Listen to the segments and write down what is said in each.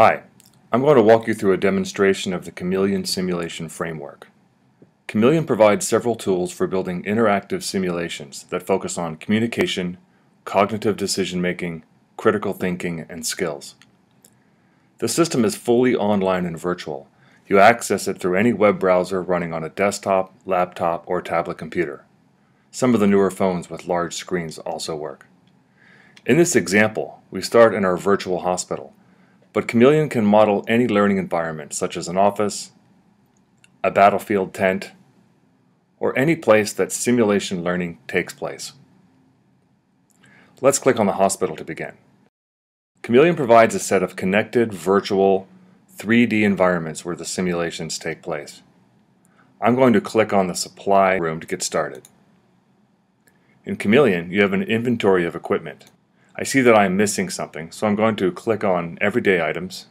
Hi, I'm going to walk you through a demonstration of the Chameleon simulation framework. Chameleon provides several tools for building interactive simulations that focus on communication, cognitive decision-making, critical thinking, and skills. The system is fully online and virtual. You access it through any web browser running on a desktop, laptop, or tablet computer. Some of the newer phones with large screens also work. In this example, we start in our virtual hospital. But Chameleon can model any learning environment, such as an office, a battlefield tent, or any place that simulation learning takes place. Let's click on the hospital to begin. Chameleon provides a set of connected, virtual, 3D environments where the simulations take place. I'm going to click on the supply room to get started. In Chameleon, you have an inventory of equipment. I see that I am missing something, so I'm going to click on Everyday Items,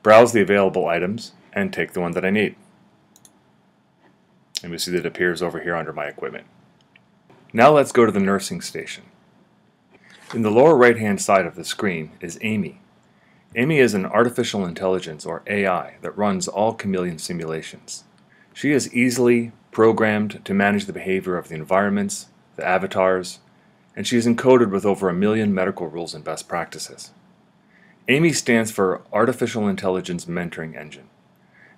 browse the available items, and take the one that I need. And we see that it appears over here under my equipment. Now let's go to the nursing station. In the lower right-hand side of the screen is Amy. Amy is an artificial intelligence, or AI, that runs all Chameleon simulations. She is easily programmed to manage the behavior of the environments, the avatars, and she is encoded with over 1 million medical rules and best practices. Amy stands for Artificial Intelligence Mentoring Engine,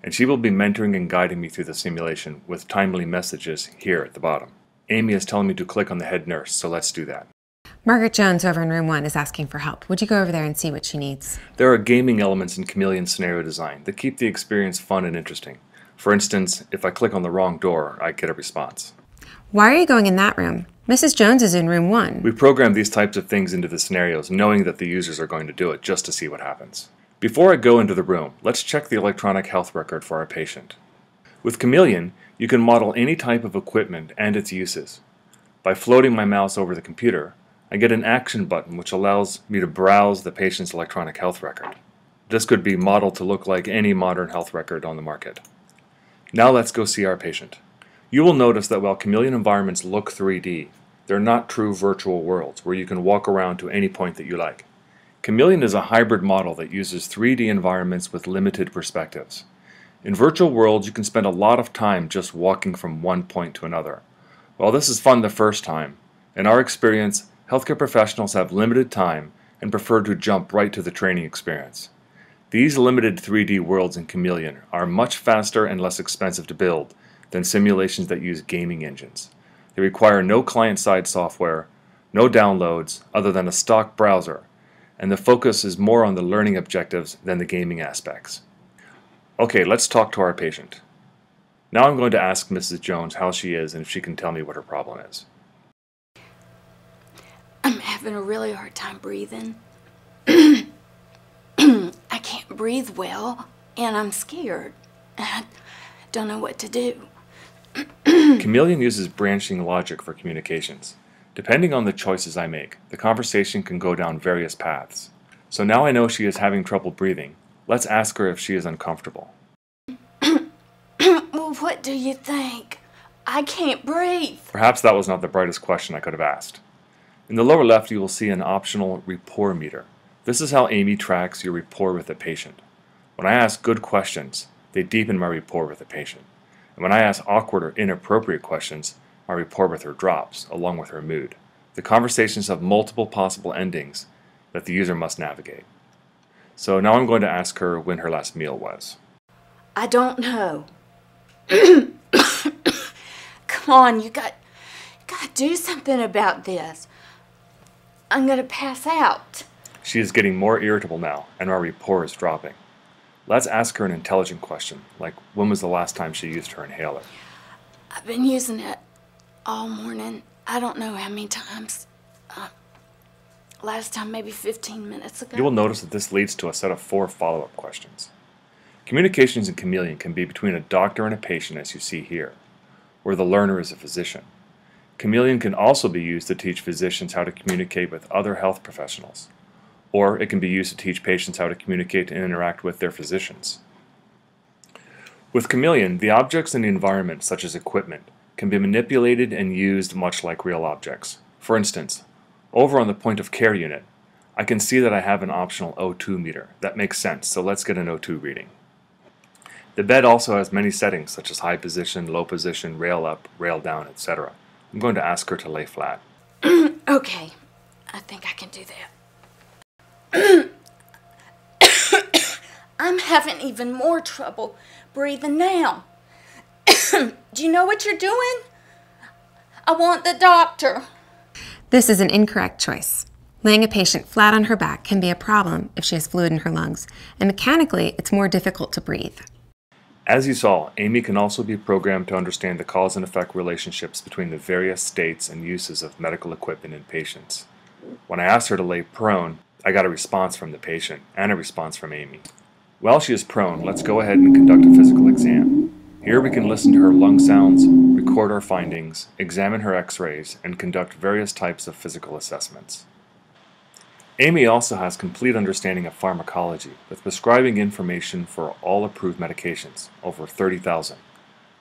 and she will be mentoring and guiding me through the simulation with timely messages here at the bottom. Amy is telling me to click on the head nurse, so let's do that. Margaret Jones over in room 1 is asking for help. Would you go over there and see what she needs? There are gaming elements in Chameleon scenario design that keep the experience fun and interesting. For instance, if I click on the wrong door, I get a response. Why are you going in that room? Mrs. Jones is in room 1. We program these types of things into the scenarios knowing that the users are going to do it just to see what happens. Before I go into the room, let's check the electronic health record for our patient. With Chameleon, you can model any type of equipment and its uses. By floating my mouse over the computer, I get an action button which allows me to browse the patient's electronic health record. This could be modeled to look like any modern health record on the market. Now let's go see our patient. You will notice that while Chameleon environments look 3D, they're not true virtual worlds where you can walk around to any point that you like. Chameleon is a hybrid model that uses 3D environments with limited perspectives. In virtual worlds, you can spend a lot of time just walking from one point to another. While this is fun the first time, in our experience, healthcare professionals have limited time and prefer to jump right to the training experience. These limited 3D worlds in Chameleon are much faster and less expensive to build than simulations that use gaming engines. They require no client-side software, no downloads other than a stock browser, and the focus is more on the learning objectives than the gaming aspects. Okay, let's talk to our patient. Now I'm going to ask Mrs. Jones how she is and if she can tell me what her problem is. I'm having a really hard time breathing. I can't breathe well, and I'm scared. I don't know what to do. Chameleon uses branching logic for communications. Depending on the choices I make, the conversation can go down various paths. So now I know she is having trouble breathing. Let's ask her if she is uncomfortable. Well, what do you think? I can't breathe. Perhaps that was not the brightest question I could have asked. In the lower left, you will see an optional rapport meter. This is how Amy tracks your rapport with the patient. When I ask good questions, they deepen my rapport with the patient. And when I ask awkward or inappropriate questions, my rapport with her drops, along with her mood. The conversations have multiple possible endings that the user must navigate. So now I'm going to ask her when her last meal was. I don't know. Come on, you got to do something about this. I'm going to pass out. She is getting more irritable now, and our rapport is dropping. Let's ask her an intelligent question, like when was the last time she used her inhaler? I've been using it all morning. I don't know how many times. Last time maybe 15 minutes ago. You will notice that this leads to a set of 4 follow-up questions. Communications in Chameleon can be between a doctor and a patient, as you see here, where the learner is a physician. Chameleon can also be used to teach physicians how to communicate with other health professionals, or it can be used to teach patients how to communicate and interact with their physicians. With Chameleon, the objects in the environment, such as equipment, can be manipulated and used much like real objects. For instance, over on the point of care unit, I can see that I have an optional O2 meter. That makes sense, so let's get an O2 reading. The bed also has many settings such as high position, low position, rail up, rail down, etc. I'm going to ask her to lay flat. Okay, I think I can do that. I'm having even more trouble breathing now. Do you know what you're doing? I want the doctor. This is an incorrect choice. Laying a patient flat on her back can be a problem if she has fluid in her lungs, and mechanically, it's more difficult to breathe. As you saw, Amy can also be programmed to understand the cause and effect relationships between the various states and uses of medical equipment in patients. When I asked her to lay prone, I got a response from the patient and a response from Amy. While she is prone, let's go ahead and conduct a physical exam. Here we can listen to her lung sounds, record our findings, examine her x-rays, and conduct various types of physical assessments. Amy also has complete understanding of pharmacology, with prescribing information for all approved medications, over 30,000.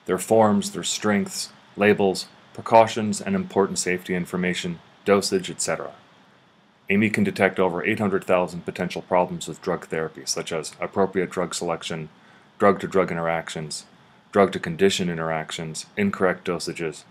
Their forms, their strengths, labels, precautions, and important safety information, dosage, etc. Amy can detect over 800,000 potential problems with drug therapy, such as appropriate drug selection, drug-to-drug interactions, drug-to-condition interactions, incorrect dosages,